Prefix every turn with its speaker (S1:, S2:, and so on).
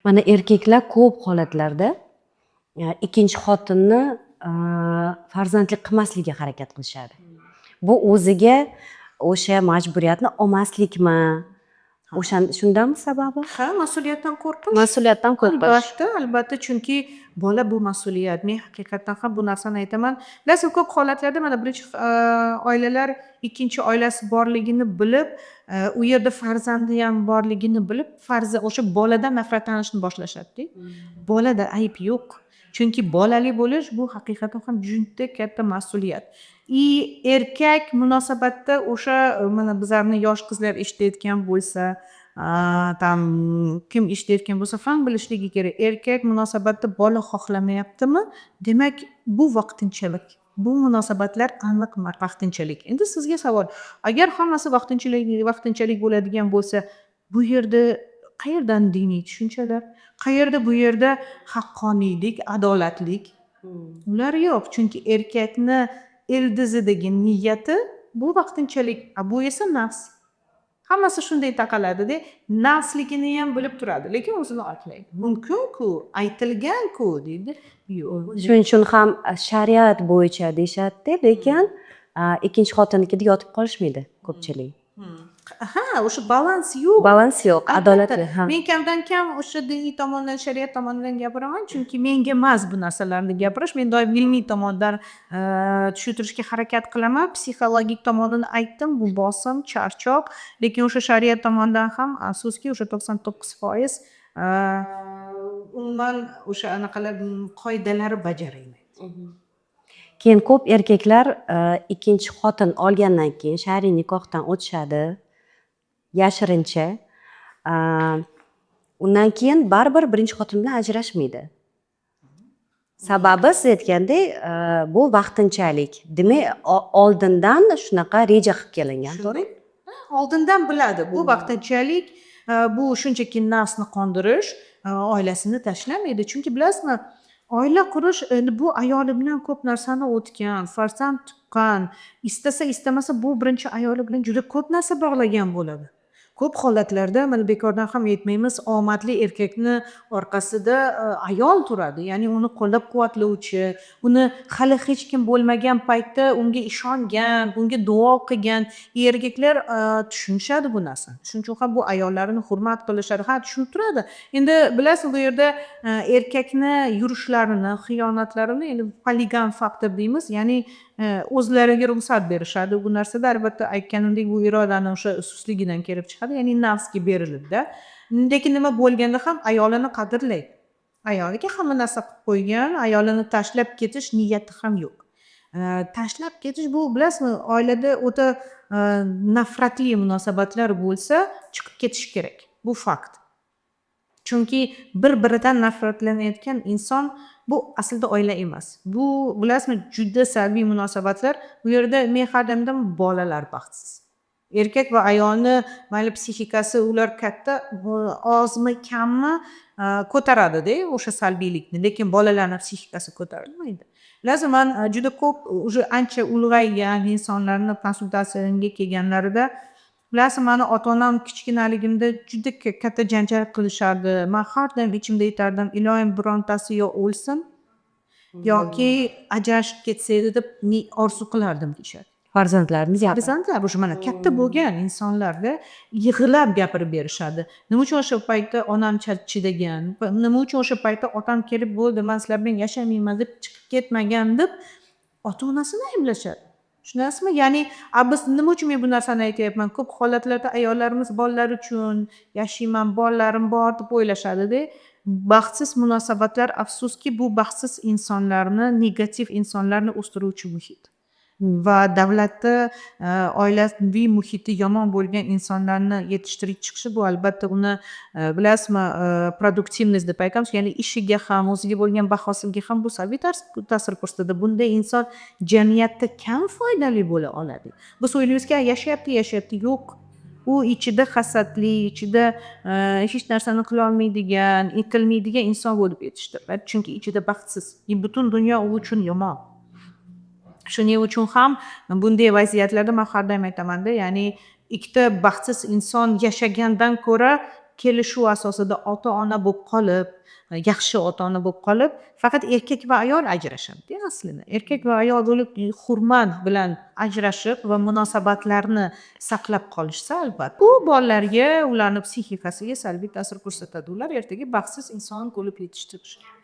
S1: Mana erkaklar ko'p holatlarda ikkinchi xotinni farzandli qilmaslikka harakat qilishadi. Bu o'ziga o'sha majburiyatni olmaslikmi? Shundanmi sababi?
S2: Ha, mas'uliyatdan qo'rqish.
S1: Mas'uliyatdan qo'rqish.
S2: Albatta, chunki bola bu mas'uliyat. Men haqiqatdan ham bu narsani aytaman. Bilasizmi, ko'p holatlarda mana birinchi oilalar ikkinchi oilasi borligini bilib, u yerda farzandi ham borligini bilib, o'sha boladan nafratlanishni boshlashadi-da. Bolada ayb yo'q. Chunki bolali bo'lish bu haqiqatan ham juda katta mas'uliyat. Erkak munosabatda o'sha mana bizlarni yosh qizlar eshitayotgan bo'lsa, tam kim eshitayotgan bo'lsa ham bilishligi kerak. Erkak munosabatda bola xohlamayaptimi? Demak, bu vaqtinchalik. Bu munosabatlar aniq vaqtinchalik. Endi sizga savol. Agar hammasi vaqtinchalik bo'ladigan bo'lsa, bu yerda qayerdan diniy tushunchalar? Qayerda bu yerda haqqoniylik, adolatlik? Ular yo'q. Chunki erkakni ildizidagi niyati bu vaqtinchalik, bu esa nafs. Hammasi shunday taqaladida, nafsligini ham bilib turadi, lekin o'zini oqlaydi. Mumkin-ku, aytilgan-ku deydi. Yo'q.
S1: Shuning uchun ham shariat bo'yicha deyishadi, lekin ikkinchi xotinnikida yotib qolishmaydi ko'pchilik.
S2: Ha, o'sha balans yo'q.
S1: Balans yo'q, adolatli.
S2: Men kamdan kam o'sha diniy tomondan, shariat tomonidan gapiraman, chunki menga emas bu narsalarni gapirish. Men doim ilmiy tomondan tushuntirishga harakat qilaman. Psixologik tomonini aytdim, bu bosim, charchoq, lekin o'sha shariat tomonidan ham afsuski o'sha 99% umuman o'sha anaqalar qoidalari bajarilmaydi.
S1: Keyin ko'p erkaklar ikkinchi xotin olgandan keyin shar'iy nikohdan o'tishadi yashirincha. Undan keyin baribir birinchi xotin bilan ajrashmaydi. Sababi siz aytgandek, bu vaqtinchalik. Demak, oldindan shunaqa reja qilib kelingan, to'g'ri?
S2: Oldindan biladi. Bu vaqtinchalik, bu shunchaki nafsni qondirish, oilasini tashlamaydi. Chunki bilasizmi, oila qurish bu ayoli bilan ko'p narsani o'tgan, farzand tuqqan, istasa istamasa bu birinchi ayoli bilan juda ko'p narsa bog'lagan bo'ladi. Ko'p holatlarda mana bekordan ham aytmaymiz, omadli erkakni orqasida ayol turadi. Ya'ni uni qo'llab-quvvatlovchi, uni hali hech kim bo'lmagan paytda unga ishongan, unga duo qilgan erkaklar tushunishadi bu narsani. Shuning uchun ham bu ayollarini hurmat qilishadi. Ha, tushunib turadi. Endi bilasiz, bu yerda erkakni yurishlarini, xiyonatlarini endi poligon faktor deymiz. Ya'ni o'zlariga ruxsat berishadi. Bu narsada albatta aytganimdek bu irodani o'sha sustligidan kelib chiqadi, ya'ni nafsga beriladi-da. Lekin nima bo'lganda ham ayolini qadrlaydi. Ayoliga hamma narsa qilib qo'ygan, ayolini tashlab ketish niyati ham yo'q. Tashlab ketish bu bilasizmi, oilada o'ta nafratli munosabatlar bo'lsa, chiqib ketish kerak. Bu fakt. Chunki bir-biridan nafratlanayotgan inson bu aslida oila emas. Bu bilasizmi, juda salbiy munosabatlar. Bu yerda men har doim bolalar baxtsiz. Erkak va ayolni mayli psixikasi ular katta, ozmi kammi ko'taradi-da o'sha salbiylikni, lekin bolalarning psixikasi ko'tarilmaydi. Bilasizmi, men juda ko'p уже ancha ulg'aygan insonlarni konsultatsiyamga kelganlarida, bilasizmi, mani ota-onam kichkinaligimda juda katta janjal qilishardi. Men har doim ichimda aytardim, iloyim birontasi yo o'lsin yoki ajrashib ketsa edi deb orzu qilardim deyishadi.
S1: Farzandlarimiz yaqin.
S2: Farzandlar o'sha mana katta bo'lgan insonlarda yig'lab gapirib berishadi. Nima uchun o'sha paytda onam chidagan? Nima uchun o'sha paytda otam kelib bo'ldi, men sizlar bilan yashamayman deb chiqib ketmagan deb ota-onasini ayblashadi. Tushunasizmi? Ya'ni biz nima uchun men bu narsani aytyapman? Ko'p holatlarda ayollarimiz bolalar uchun yashayman, bolalarim bor deb o'ylashadi-da. Baxtsiz munosabatlar, afsuski, bu baxtsiz insonlarni, negativ insonlarni o'stiruvchi muhit. Va davlatda oilaviy muhiti yomon bo'lgan insonlarni yetishtirib chiqishi bu albatta uni bilasizmi, produktivnost deb aytamiz, ya'ni ishiga ham, o'ziga bo'lgan bahosiga ham bu salbiy ta'sir ko'rsatadi. Bunday inson jamiyatda kam foydali bo'la oladi. Biz o'ylaymizki, yashayapti, yo'q. U ichida hasadlik, ichida hech narsani qila olmaydigan, intilmaydigan inson bo'lib yetishtiradi. Chunki ichida baxtsiz. Butun dunyo u uchun yomon. Shuning uchun ham bunday vaziyatlarda men har doim aytaman-da, ya'ni ikkita baxtsiz inson yashagandan ko'ra kelishuv asosida ota-ona bo'lib qolib, yaxshi ota-ona bo'lib qolib, faqat erkak va ayol ajrashadi aslida. Erkak va ayol bo'lib hurmat bilan ajrashib va munosabatlarni saqlab qolishsa albatta, bu bolalarga, ularni psixikasiga salbiy ta'sir ko'rsatadi. Ular ertaga baxtsiz inson bo'lib yetishtirishadi.